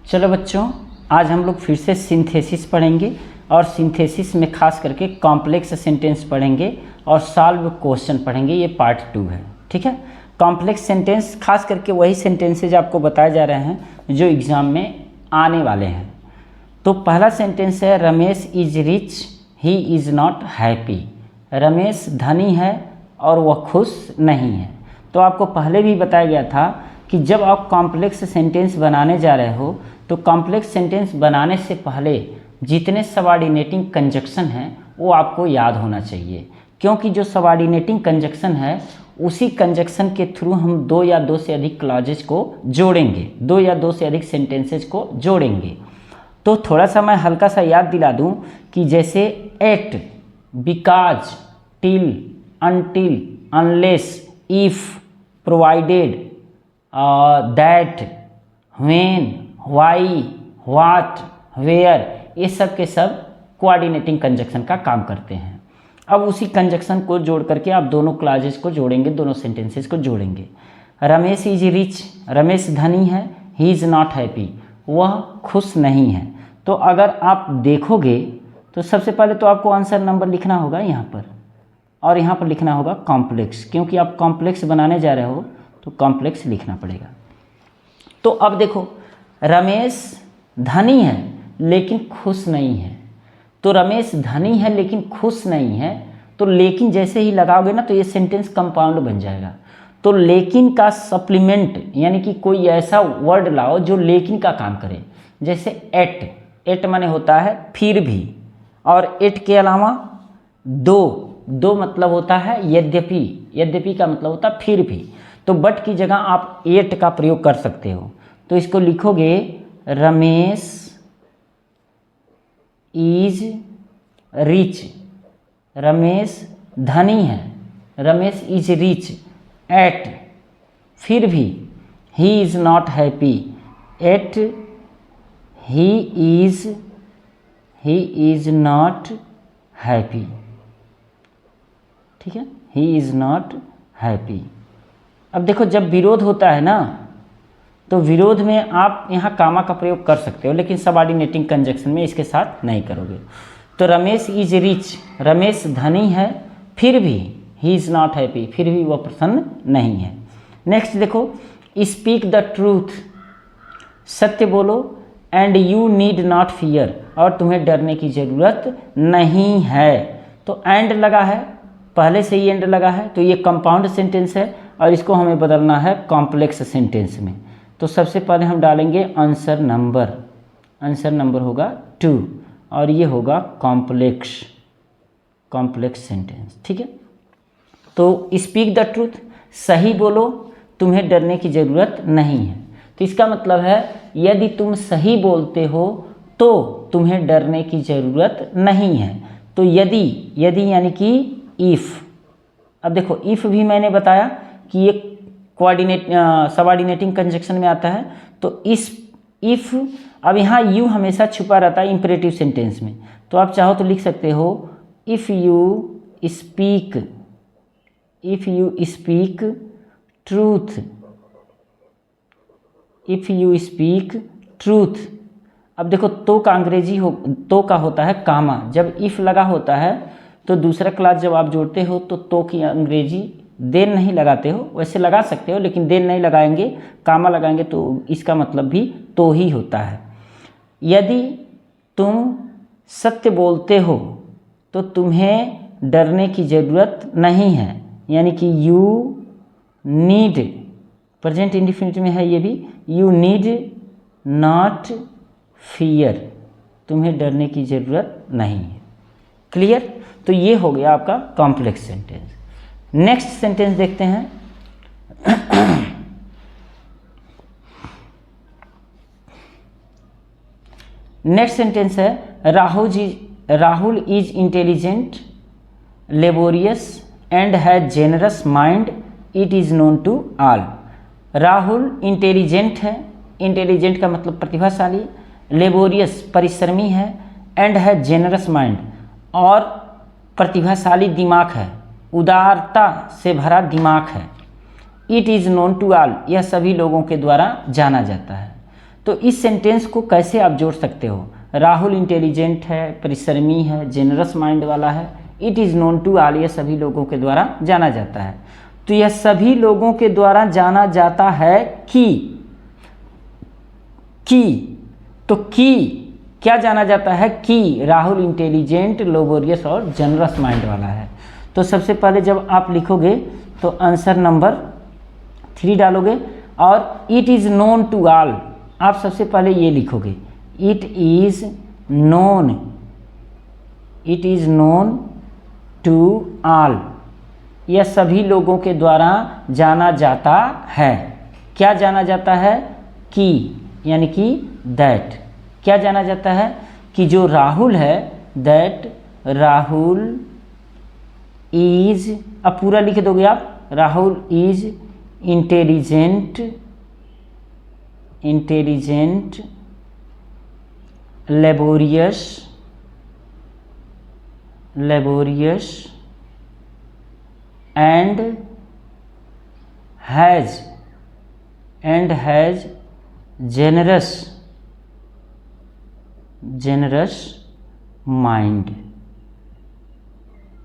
चलो बच्चों, आज हम लोग फिर से सिंथेसिस पढ़ेंगे और सिंथेसिस में खास करके कॉम्प्लेक्स सेंटेंस पढ़ेंगे और सॉल्व क्वेश्चन पढ़ेंगे। ये पार्ट 2 है, ठीक है। कॉम्प्लेक्स सेंटेंस खास करके वही सेंटेंसेज आपको बताए जा रहे हैं जो एग्ज़ाम में आने वाले हैं। तो पहला सेंटेंस है Ramesh is rich he is not happy. Ramesh धनी है और वह खुश नहीं है। तो आपको पहले भी बताया गया था कि जब आप कॉम्प्लेक्स सेंटेंस बनाने जा रहे हो तो कॉम्प्लेक्स सेंटेंस बनाने से पहले जितने सबऑर्डिनेटिंग कंजक्शन हैं वो आपको याद होना चाहिए, क्योंकि जो सबऑर्डिनेटिंग कंजक्शन है उसी कंजक्शन के थ्रू हम 2 या 2 से अधिक क्लॉजेज को जोड़ेंगे, 2 या 2 से अधिक सेंटेंसेज को जोड़ेंगे। तो थोड़ा सा मैं हल्का सा याद दिला दूं कि जैसे at, because, till, until, unless, if, provided, that, when, why, what, where, ये सब के सब कोऑर्डिनेटिंग कंजक्शन का काम करते हैं। अब उसी कंजक्शन को जोड़ करके आप दोनों क्लॉजेस को जोड़ेंगे, दोनों सेंटेंसेस को जोड़ेंगे। रमेश इज रिच, रमेश धनी है, ही इज़ नॉट हैप्पी, वह खुश नहीं है। तो अगर आप देखोगे तो सबसे पहले तो आपको आंसर नंबर लिखना होगा यहाँ पर, और यहाँ पर लिखना होगा कॉम्प्लेक्स, क्योंकि आप कॉम्प्लेक्स बनाने जा रहे हो तो कॉम्प्लेक्स लिखना पड़ेगा। तो अब देखो, रमेश धनी है लेकिन खुश नहीं है। तो रमेश धनी है लेकिन खुश नहीं है, तो लेकिन जैसे ही लगाओगे ना तो ये सेंटेंस कंपाउंड बन जाएगा। तो लेकिन का सप्लीमेंट यानी कि कोई ऐसा वर्ड लाओ जो लेकिन का काम करे। जैसे एट, एट माने होता है फिर भी, और एट के अलावा दो, दो मतलब होता है यद्यपि, यद्यपि का मतलब होता है फिर भी। तो बट की जगह आप एट का प्रयोग कर सकते हो। तो इसको लिखोगे रमेश इज रिच, रमेश धनी है, रमेश इज रिच एट, फिर भी he is not happy at, he is not happy, ठीक है, ही इज़ नॉट हैप्पी। अब देखो, जब विरोध होता है ना तो विरोध में आप यहाँ कामा का प्रयोग कर सकते हो, लेकिन सबऑर्डिनेटिंग कंजक्शन में इसके साथ नहीं करोगे। तो रमेश इज रिच, रमेश धनी है, फिर भी ही इज़ नॉट हैप्पी, फिर भी वह प्रसन्न नहीं है। नेक्स्ट देखो, स्पीक द ट्रूथ, सत्य बोलो, and you need not fear, और तुम्हें डरने की ज़रूरत नहीं है। तो एंड लगा है, पहले से ही एंड लगा है, तो ये कंपाउंड सेंटेंस है और इसको हमें बदलना है कॉम्प्लेक्स सेंटेंस में। तो सबसे पहले हम डालेंगे आंसर नंबर, आंसर नंबर होगा 2 और ये होगा कॉम्प्लेक्स, कॉम्प्लेक्स सेंटेंस, ठीक है। तो स्पीक द ट्रूथ, सही बोलो, तुम्हें डरने की ज़रूरत नहीं है। तो इसका मतलब है यदि तुम सही बोलते हो तो तुम्हें डरने की ज़रूरत नहीं है। तो यदि, यदि यानी कि इफ़। अब देखो, इफ़ भी मैंने बताया कि ये कोऑर्डिनेट सबऑर्डिनेटिंग कंजक्शन में आता है। तो इस इफ़, अब यहाँ यू हमेशा छुपा रहता है इंपरेटिव सेंटेंस में, तो आप चाहो तो लिख सकते हो if you speak, if you speak truth, if you speak truth. अब देखो, तो का अंग्रेजी हो, तो का होता है कामा। जब इफ़ लगा होता है तो दूसरा क्लास जब आप जोड़ते हो तो की अंग्रेजी देन नहीं लगाते हो, वैसे लगा सकते हो लेकिन देन नहीं लगाएंगे, कामा लगाएंगे तो इसका मतलब भी तो ही होता है। यदि तुम सत्य बोलते हो तो तुम्हें डरने की ज़रूरत नहीं है, यानी कि यू नीड, प्रेजेंट इंडिफिनिट में है ये भी, यू नीड नॉट फियर, तुम्हें डरने की ज़रूरत नहीं है। क्लियर? तो ये हो गया आपका कॉम्प्लेक्स सेंटेंस। नेक्स्ट सेंटेंस देखते हैं। नेक्स्ट सेंटेंस है Rahul is intelligent, laborious and has generous mind, it is known to all. Rahul intelligent है, इंटेलिजेंट का मतलब प्रतिभाशाली, लेबोरियस परिश्रमी है, एंड है जेनरस माइंड और प्रतिभाशाली दिमाग है, उदारता से भरा दिमाग है। It is known to all, यह सभी लोगों के द्वारा जाना जाता है। तो इस सेंटेंस को कैसे आप जोड़ सकते हो? राहुल इंटेलिजेंट है, परिश्रमी है, जेनरस माइंड वाला है, it is known to all, यह सभी लोगों के द्वारा जाना जाता है। तो यह सभी लोगों के द्वारा जाना जाता है कि तो की क्या जाना जाता है? कि राहुल इंटेलिजेंट, लोबोरियस और जनरस माइंड वाला है। तो सबसे पहले जब आप लिखोगे तो आंसर नंबर 3 डालोगे और it is known to all, आप सबसे पहले ये लिखोगे, it is known to all, यह सभी लोगों के द्वारा जाना जाता है। क्या जाना जाता है? कि, यानी कि दैट। क्या जाना जाता है? कि जो राहुल है, दैट राहुल इज, अब पूरा लिख दोगे आप, Rahul is intelligent, laborious and has generous mind.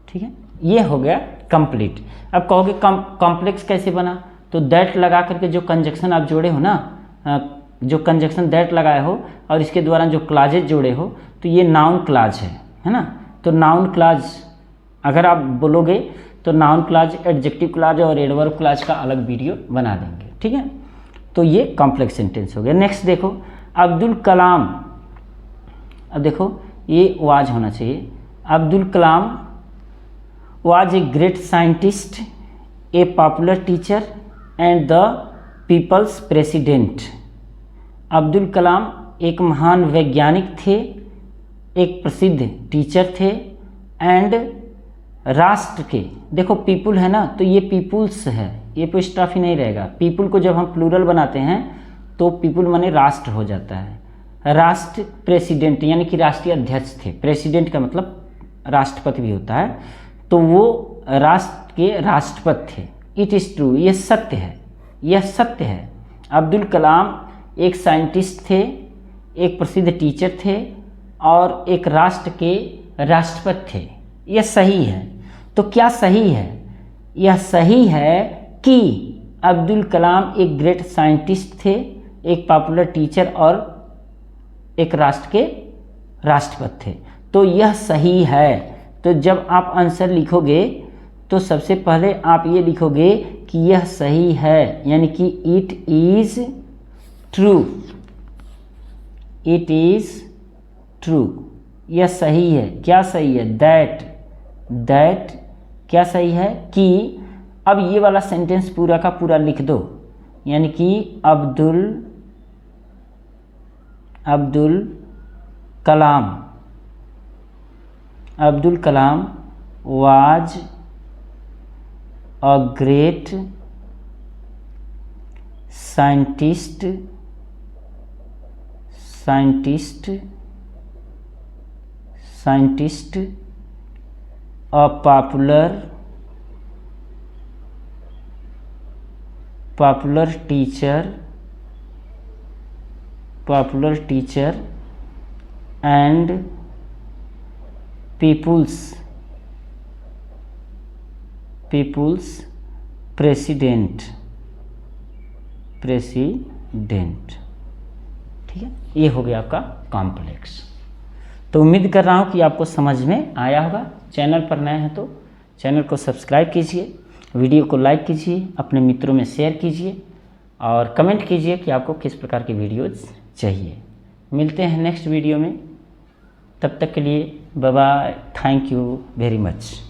ठीक है, ये हो गया कंप्लीट। अब कहोगे कॉम्प्लेक्स कैसे बना? तो दैट लगा करके जो कंजक्शन आप जोड़े हो ना, जो कंजक्शन दैट लगाए हो और इसके द्वारा जो क्लाजेज जोड़े हो, तो ये नाउन क्लाज है ना। तो नाउन क्लाज अगर आप बोलोगे तो नाउन क्लाज, एडजेक्टिव क्लाज और एडवर्ब क्लाज का अलग वीडियो बना देंगे। ठीक है, तो ये कॉम्प्लेक्स सेंटेंस हो गया। नेक्स्ट देखो, अब्दुल कलाम, अब देखो ये वाज होना चाहिए। Abdul Kalam was a great scientist, a popular teacher and the people's president. Abdul Kalam एक महान वैज्ञानिक थे, एक प्रसिद्ध टीचर थे एंड राष्ट्र के, देखो पीपुल है ना, तो ये पीपुल्स है, ये कोई स्टाफ ही नहीं रहेगा। पीपुल को जब हम प्लूरल बनाते हैं तो पीपुल माने राष्ट्र हो जाता है। राष्ट्र प्रेसिडेंट यानी कि राष्ट्रीय अध्यक्ष थे, प्रेसिडेंट का मतलब राष्ट्रपति भी होता है, तो वो राष्ट्र के राष्ट्रपति थे। इट इज़ ट्रू, ये सत्य है, यह सत्य है। अब्दुल कलाम एक साइंटिस्ट थे, एक प्रसिद्ध टीचर थे और एक राष्ट्र के राष्ट्रपति थे, यह सही है। तो क्या सही है? यह सही है कि अब्दुल कलाम एक ग्रेट साइंटिस्ट थे, एक पॉपुलर टीचर और एक राष्ट्र के राष्ट्रपति थे, तो यह सही है। तो जब आप आंसर लिखोगे तो सबसे पहले आप ये लिखोगे कि यह सही है, यानी कि it is true, it is true, यह सही है। क्या सही है? दैट क्या सही है? कि। अब ये वाला सेंटेंस पूरा का पूरा लिख दो, यानी कि Abdul Kalam was a great scientist, a popular teacher and people's president। ठीक है, ये हो गया आपका कॉम्प्लेक्स। तो उम्मीद कर रहा हूँ कि आपको समझ में आया होगा। चैनल पर नए हैं तो चैनल को सब्सक्राइब कीजिए, वीडियो को लाइक कीजिए, अपने मित्रों में शेयर कीजिए और कमेंट कीजिए कि आपको किस प्रकार की वीडियोज़ चाहिए। मिलते हैं नेक्स्ट वीडियो में, तब तक के लिए bye bye, thank you very much.